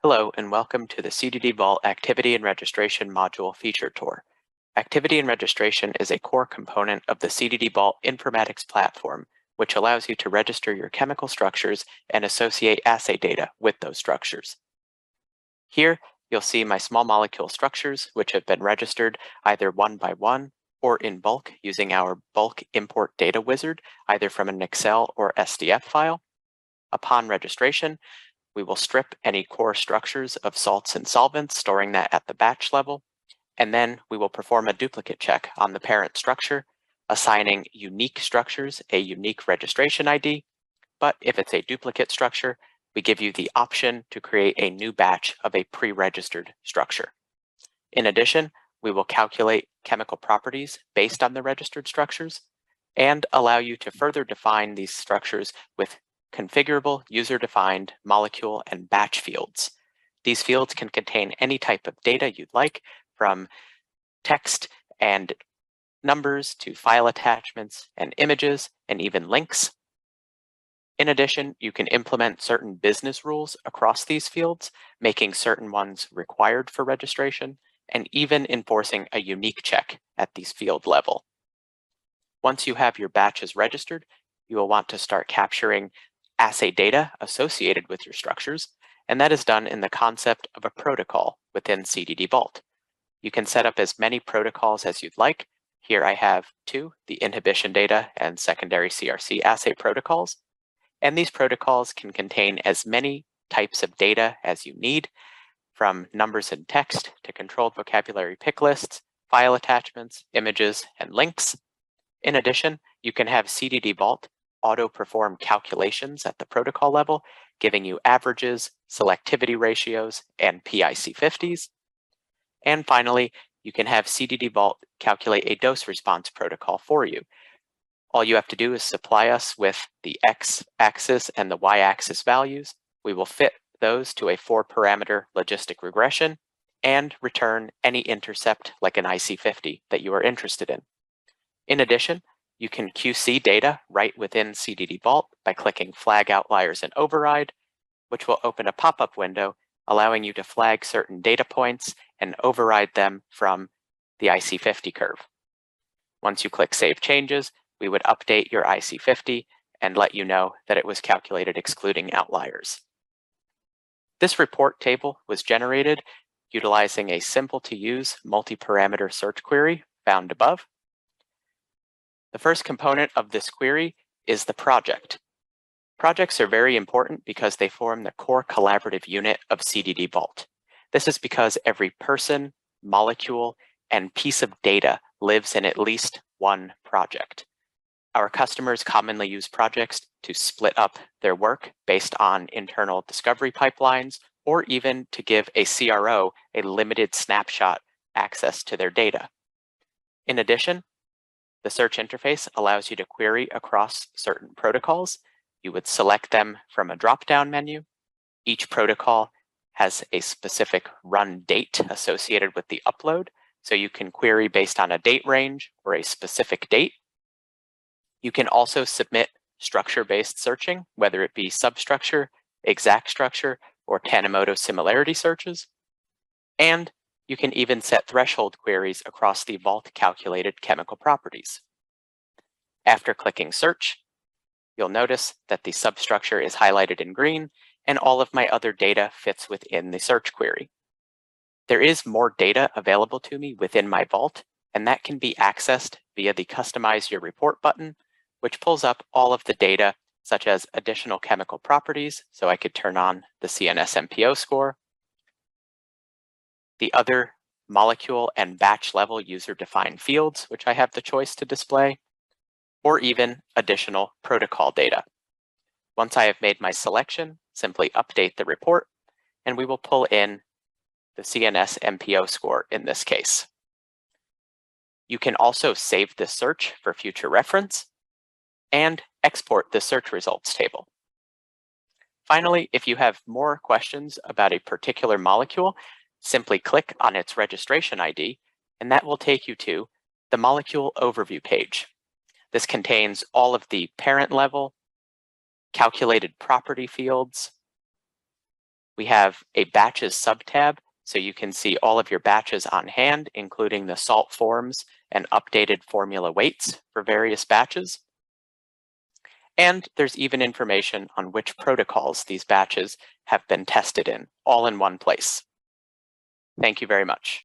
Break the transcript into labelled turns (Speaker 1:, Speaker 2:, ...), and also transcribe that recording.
Speaker 1: Hello and welcome to the CDD Vault Activity and Registration Module Feature Tour. Activity and registration is a core component of the CDD Vault informatics platform, which allows you to register your chemical structures and associate assay data with those structures. Here, you'll see my small molecule structures, which have been registered either one by one or in bulk using our bulk import data wizard, either from an Excel or SDF file. Upon registration, we will strip any core structures of salts and solvents, storing that at the batch level, and then we will perform a duplicate check on the parent structure, assigning unique structures a unique registration ID, but if it's a duplicate structure, we give you the option to create a new batch of a pre-registered structure. In addition, we will calculate chemical properties based on the registered structures and allow you to further define these structures with configurable user-defined molecule and batch fields. These fields can contain any type of data you'd like, from text and numbers to file attachments and images and even links. In addition, you can implement certain business rules across these fields, making certain ones required for registration, and even enforcing a unique check at these field level. Once you have your batches registered, you will want to start capturing assay data associated with your structures, and that is done in the concept of a protocol within CDD Vault. You can set up as many protocols as you'd like. Here I have two, the inhibition data and secondary CRC assay protocols, and these protocols can contain as many types of data as you need, from numbers and text to controlled vocabulary pick lists, file attachments, images, and links. In addition, you can have CDD Vault auto-perform calculations at the protocol level, giving you averages, selectivity ratios, and PIC50s. And finally, you can have CDD Vault calculate a dose response protocol for you. All you have to do is supply us with the x-axis and the y-axis values. We will fit those to a 4-parameter logistic regression and return any intercept like an IC50 that you are interested in. In addition, you can QC data right within CDD Vault by clicking Flag Outliers and Override, which will open a pop-up window allowing you to flag certain data points and override them from the IC50 curve. Once you click Save Changes, we would update your IC50 and let you know that it was calculated excluding outliers. This report table was generated utilizing a simple-to-use multi-parameter search query found above. The first component of this query is the project. Projects are very important because they form the core collaborative unit of CDD Vault. This is because every person, molecule, and piece of data lives in at least one project. Our customers commonly use projects to split up their work based on internal discovery pipelines, or even to give a CRO a limited snapshot access to their data. In addition, the search interface allows you to query across certain protocols. You would select them from a drop-down menu. Each protocol has a specific run date associated with the upload, so you can query based on a date range or a specific date. You can also submit structure-based searching, whether it be substructure, exact structure, or Tanimoto similarity searches. And you can even set threshold queries across the Vault calculated chemical properties. After clicking Search, you'll notice that the substructure is highlighted in green and all of my other data fits within the search query. There is more data available to me within my Vault, and that can be accessed via the Customize Your Report button, which pulls up all of the data, such as additional chemical properties, so I could turn on the CNS MPO score, the other molecule and batch level user-defined fields, which I have the choice to display, or even additional protocol data. Once I have made my selection, simply update the report, and we will pull in the CNS MPO score in this case. You can also save this search for future reference and export the search results table. Finally, if you have more questions about a particular molecule, simply click on its registration ID, and that will take you to the molecule overview page. This contains all of the parent level, calculated property fields, We have a batches subtab, so you can see all of your batches on hand, including the salt forms and updated formula weights for various batches. And there's even information on which protocols these batches have been tested in, all in one place. Thank you very much.